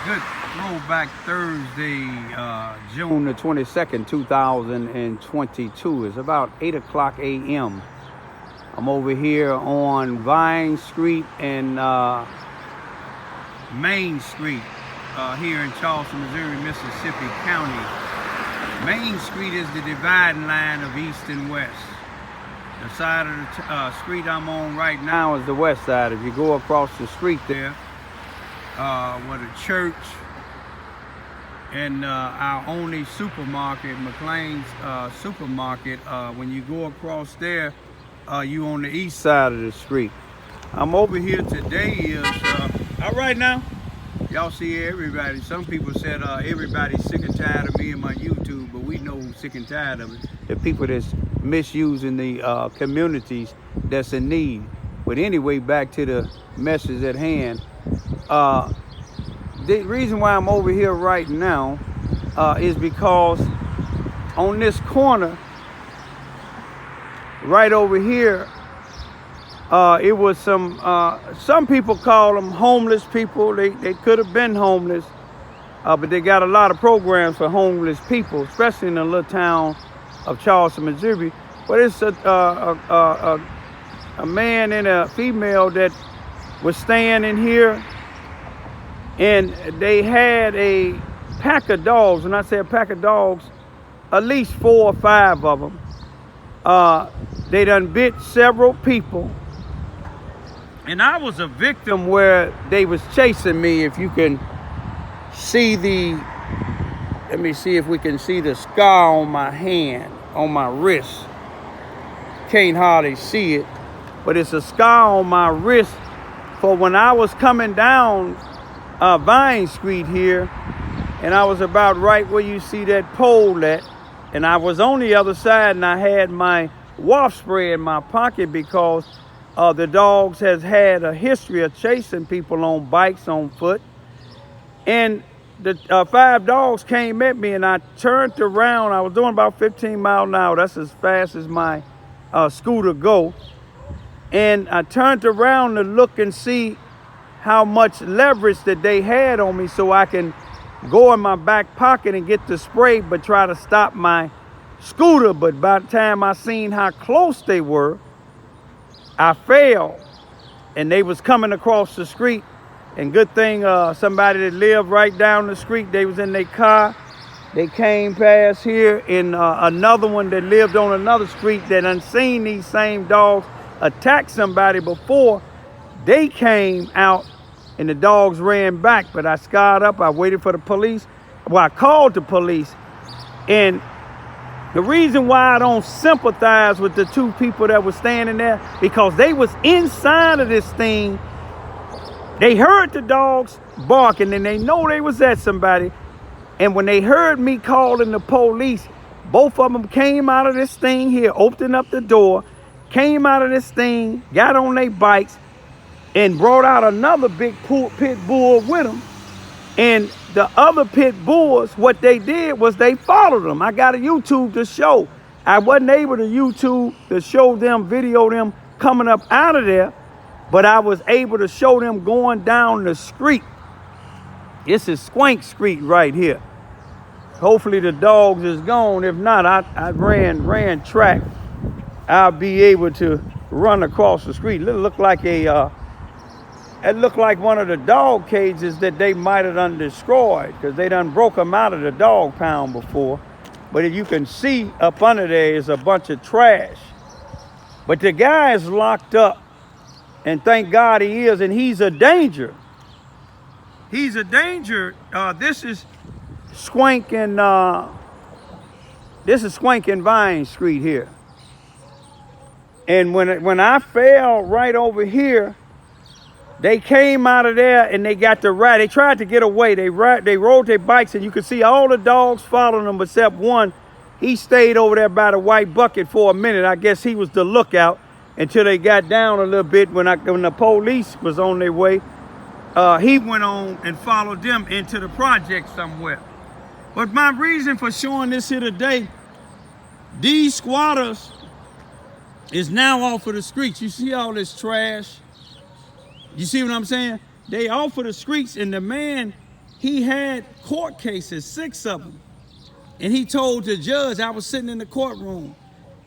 Good throwback Thursday, June the 22nd, 2022. It's about 8 o'clock a.m. I'm over here on Vine Street and Main Street here in Charleston, Missouri, Mississippi County. Main Street is the dividing line of east and west. The side of the street I'm on right now is the west side. If you go across the street there, with a church and our only supermarket, McLean's supermarket. When you go across there, you on the east side of the street. I'm over here today all right now. Y'all see everybody. Some people said everybody's sick and tired of me and my YouTube, but we know who's sick and tired of it. The people that's misusing the communities that's in need. But anyway, back to the message at hand. The reason why I'm over here right now is because on this corner, right over here, it was some people call them homeless people. They could have been homeless, but they got a lot of programs for homeless people, especially in the little town of Charleston, Missouri. But it's a man and a female that was staying in here, and they had a pack of dogs. When I say a pack of dogs, at least 4 or 5 of them. They done bit several people. And I was a victim where they was chasing me. If you can see let me see if we can see the scar on my hand, on my wrist. Can't hardly see it, but it's a scar on my wrist for when I was coming down Vine Street here, and I was about right where you see that pole at, and I was on the other side, and I had my wasp spray in my pocket because the dogs has had a history of chasing people on bikes, on foot. And the 5 dogs came at me, and I turned around. I was doing about 15 miles an hour. That's as fast as my scooter go. And I turned around to look and see how much leverage that they had on me so I can go in my back pocket and get the spray, but try to stop my scooter. But by the time I seen how close they were, I fell, and they was coming across the street. And good thing somebody that lived right down the street, they was in their car. They came past here, and another one that lived on another street that unseen these same dogs attack somebody before. They came out and the dogs ran back, but I scarred up. I waited for the police. Well, I called the police. And the reason why I don't sympathize with the 2 people that were standing there, because they was inside of this thing. They heard the dogs barking, and they know they was at somebody. And when they heard me calling the police, both of them came out of this thing here, opened up the door, came out of this thing, got on their bikes, and brought out another big pit bull with them. And the other pit bulls, what they did was they followed them. I got a YouTube to show. I wasn't able to YouTube to show them, video them coming up out of there, but I was able to show them going down the street. This is Swank Street right here. Hopefully the dogs is gone. If not, I ran track. I'll be able to run across the street. It looked like it looked like one of the dog cages that they might have done destroyed, because they done broke them out of the dog pound before. But if you can see up under there is a bunch of trash. But the guy is locked up, and thank God he is, and he's a danger. He's a danger. This is Swank and Vine Street here. And when I fell right over here, they came out of there and they got the ride. They tried to get away. They rode their bikes, and you could see all the dogs following them except one. He stayed over there by the white bucket for a minute. I guess he was the lookout until they got down a little bit. When the police was on their way, he went on and followed them into the project somewhere. But my reason for showing this here today, these squatters is now off of the streets. You see all this trash? You see what I'm saying? They off of the streets, and the man, he had court cases, 6 of them. And he told the judge, I was sitting in the courtroom,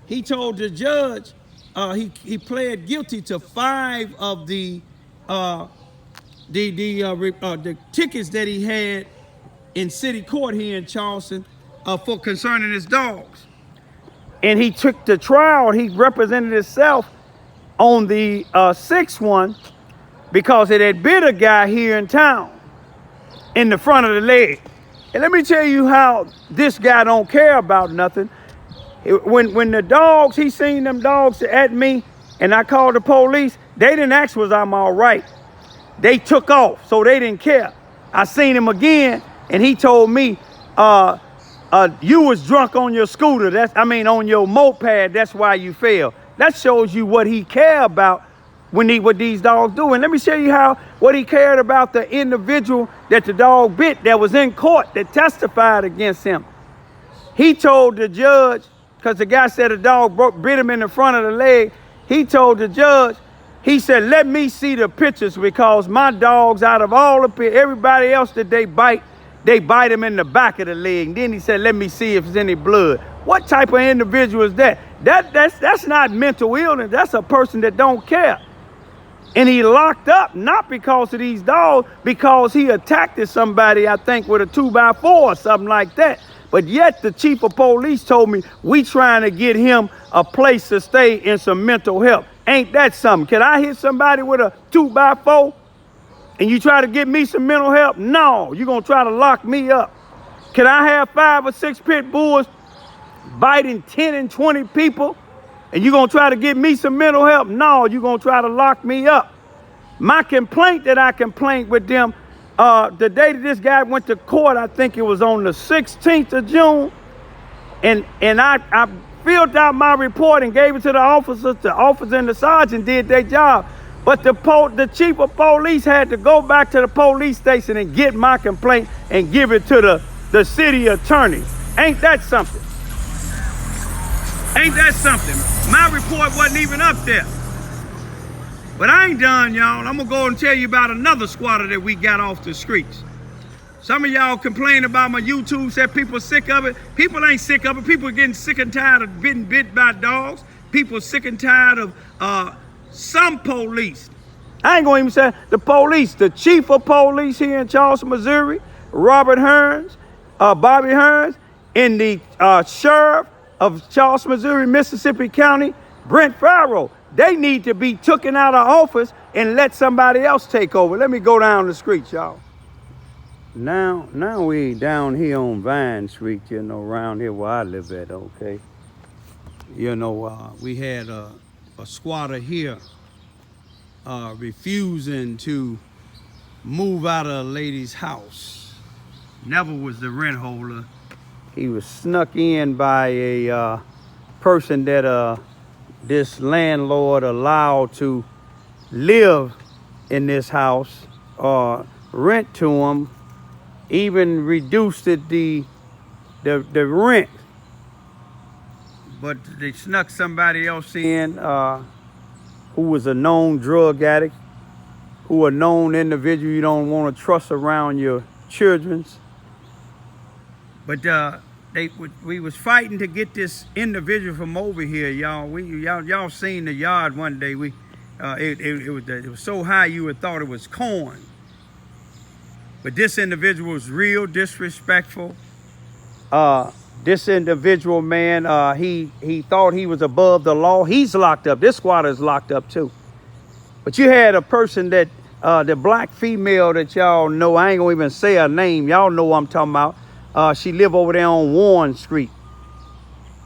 he told the judge, he pled guilty to 5 of the tickets that he had in city court here in Charleston for concerning his dogs. And he took the trial, he represented himself on the 6th one because it had bit a guy here in town in the front of the leg. And let me tell you how this guy don't care about nothing. When the dogs, he seen them dogs at me and I called the police, they didn't ask was I'm all right. They took off, so they didn't care. I seen him again and he told me, you was drunk on your scooter, on your moped, that's why you fell. That shows you what he cared about what these dogs do. And let me show you what he cared about the individual that the dog bit that was in court that testified against him. He told the judge, because the guy said a dog bit him in the front of the leg, he told the judge, he said, let me see the pictures because my dogs, out of all the everybody else that they bite him in the back of the leg. And then he said, let me see if there's any blood. What type of individual is that? That's not mental illness. That's a person that don't care. And he locked up, not because of these dogs, because he attacked somebody, I think, with a 2x4 or something like that. But yet the chief of police told me, we trying to get him a place to stay in some mental health. Ain't that something? Can I hit somebody with a 2x4 and you try to get me some mental help? No, you're going to try to lock me up. Can I have 5 or 6 pit bulls biting 10 and 20 people and you're going to try to get me some mental help? No, you're going to try to lock me up. My complaint that I complained with them, the day that this guy went to court, I think it was on the 16th of June, and I filled out my report and gave it to the officers. The officer and the sergeant did their job. But the chief of police had to go back to the police station and get my complaint and give it to the city attorney. Ain't that something? Ain't that something? My report wasn't even up there. But I ain't done, y'all. I'm gonna go and tell you about another squatter that we got off the streets. Some of y'all complain about my YouTube, said people sick of it. People ain't sick of it. People are getting sick and tired of being bit by dogs. People are sick and tired of some police. I ain't gonna even say the police. The chief of police here in Charleston, Missouri, Robert Hearns, Bobby Hearns, and the sheriff of Charleston, Missouri, Mississippi County, Brent Farrow. They need to be taken out of office and let somebody else take over. Let me go down the street, y'all. Now we down here on Vine Street, around here where I live at, okay? We had a squatter here refusing to move out of a lady's house. Never was the rent holder. He was snuck in by a person that this landlord allowed to live in this house or rent to him, even reduced it the rent. But they snuck somebody else in who was a known drug addict, who a known individual you don't want to trust around your children's. But we was fighting to get this individual from over here, y'all. Y'all seen the yard one day. It was so high you would thought it was corn. But this individual was real disrespectful. This individual, man, he thought he was above the law. He's locked up. This squatter is locked up too. But you had a person that the black female that y'all know. I ain't gonna even say her name. Y'all know what I'm talking about. She live over there on Warren Street.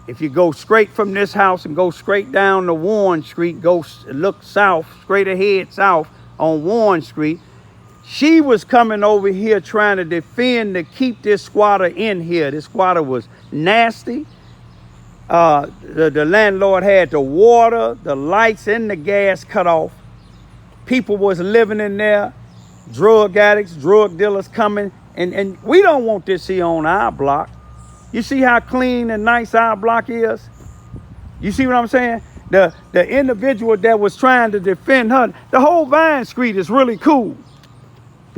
If you go straight from this house and go straight down to Warren Street, go look south, straight ahead south on Warren Street, she was coming over here trying to defend to keep this squatter in here. This squatter was nasty. The landlord had the water, the lights, and the gas cut off. People was living in there, drug addicts, drug dealers coming. And we don't want this here on our block. You see how clean and nice our block is? You see what I'm saying? The individual that was trying to defend her, the whole Vine Street is really cool.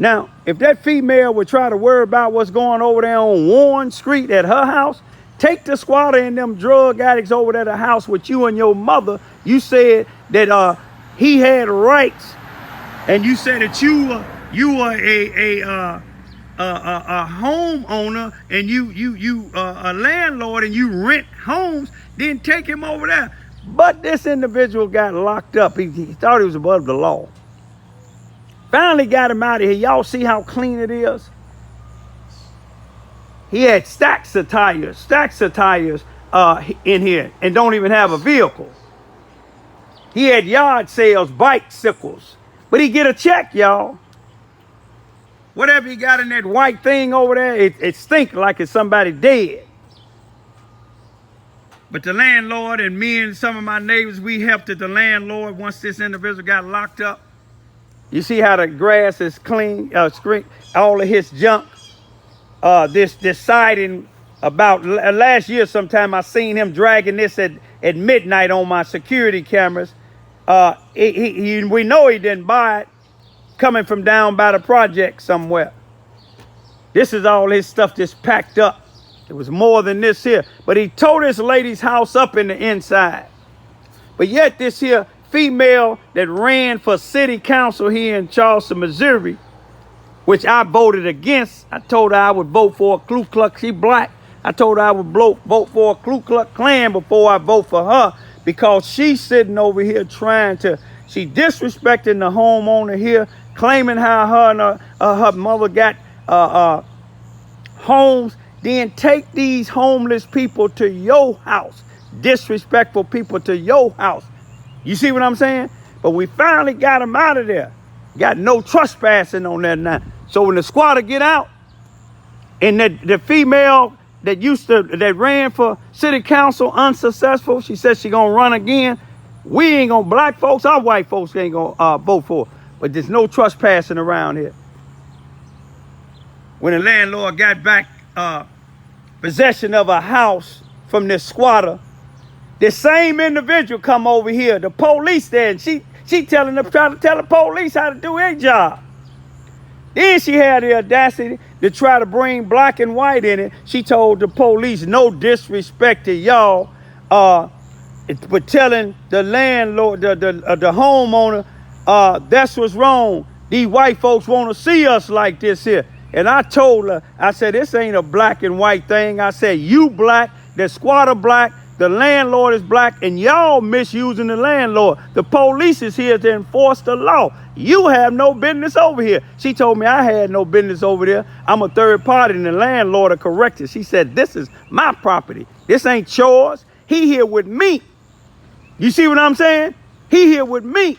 Now, if that female would try to worry about what's going over there on Warren Street at her house, take the squatter and them drug addicts over to the house with you and your mother. You said that he had rights, and you said that you were a homeowner, and you a landlord, and you rent homes. Then take him over there. But this individual got locked up. He thought he was above the law. Finally got him out of here. Y'all see how clean it is? He had stacks of tires in here, and don't even have a vehicle. He had yard sales, bicycles, but he get a check, y'all. Whatever he got in that white thing over there, it stink like it's somebody dead. But the landlord and me and some of my neighbors, we helped the landlord once this individual got locked up. You see how the grass is clean, all of his junk. This siding, about last year sometime, I seen him dragging this at midnight on my security cameras. We know he didn't buy it, coming from down by the project somewhere. This is all his stuff just packed up. It was more than this here. But he tore this lady's house up in the inside. But yet this here female that ran for city council here in Charleston, Missouri, which I voted against. I told her I would vote for a Ku Klux. She black. I told her I would vote for a Ku Klux Klan before I vote for her, because she's sitting over here she disrespecting the homeowner here, claiming how her and her mother got homes. Then take these homeless people to your house, disrespectful people to your house. You see what I'm saying? But we finally got them out of there. Got no trespassing on that now. So when the squatter get out, and the female that ran for city council unsuccessful, she said she gonna run again. We ain't gonna, black folks, our white folks ain't gonna vote for her. But there's no trespassing around here. When the landlord got back possession of a house from this squatter, the same individual come over here, the police there, and she trying to tell the police how to do their job. Then she had the audacity to try to bring black and white in it. She told the police, no disrespect to y'all, but telling the landlord, the homeowner, that's what's wrong. These white folks want to see us like this here. And I told her, I said, this ain't a black and white thing. I said, you black, the squatter black, the landlord is black, and y'all misusing the landlord. The police is here to enforce the law. You have no business over here. She told me I had no business over there. I'm a third party, and the landlord corrected. She said, this is my property. This ain't yours. He here with me. You see what I'm saying? He here with me.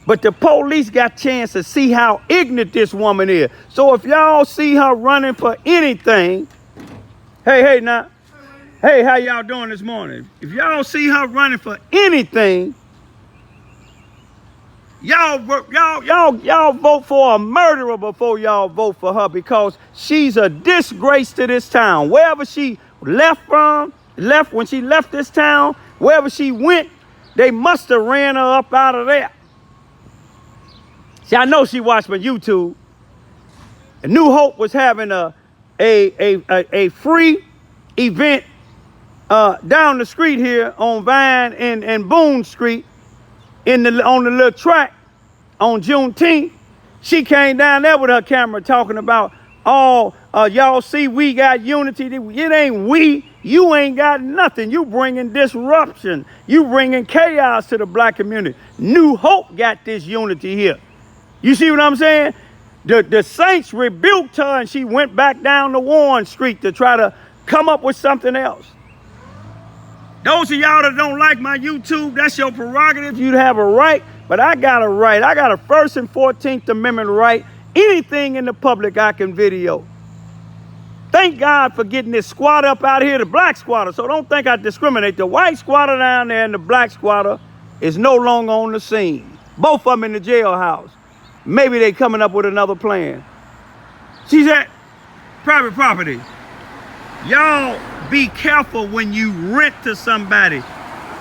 But the police got a chance to see how ignorant this woman is. So if y'all see her running for anything, hey now, hey, how y'all doing this morning? If y'all see her running for anything, y'all vote for a murderer before y'all vote for her, because she's a disgrace to this town. Wherever she left when she left this town, wherever she went, they must have ran her up out of there. See, I know she watched my YouTube. And New Hope was having a free event down the street here on Vine and Boone Street on the little track on Juneteenth. She came down there with her camera talking about, y'all see we got unity. It ain't we. You ain't got nothing. You bringing disruption. You bringing chaos to the black community. New Hope got this unity here. You see what I'm saying? The saints rebuked her, and she went back down to Warren Street to try to come up with something else. Those of y'all that don't like my YouTube, that's your prerogative. You'd have a right, but I got a right. I got a First and 14th Amendment right. Anything in the public I can video. Thank God for getting this squatter up out of here, the black squatter. So don't think I discriminate. The white squatter down there and the black squatter is no longer on the scene. Both of them in the jailhouse. Maybe they coming up with another plan. She's at private property. Y'all be careful when you rent to somebody.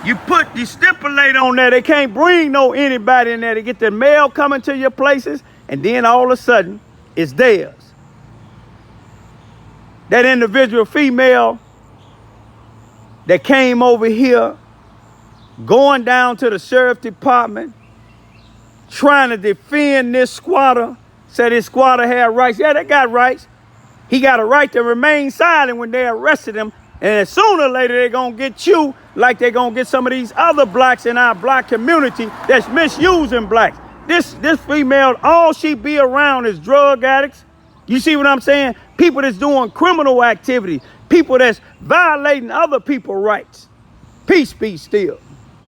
You stipulate on there. They can't bring anybody in there to get the mail coming to your places. and then all of a sudden, it's theirs. That individual female that came over here, going down to the sheriff department, trying to defend this squatter, said this squatter had rights. Yeah, they got rights. He got a right to remain silent when they arrested him. And sooner or later, they're going to get you like they're going to get some of these other blacks in our black community that's misusing blacks. This female, all she be around is drug addicts. You see what I'm saying? People that's doing criminal activity. People that's violating other people's rights. Peace be still.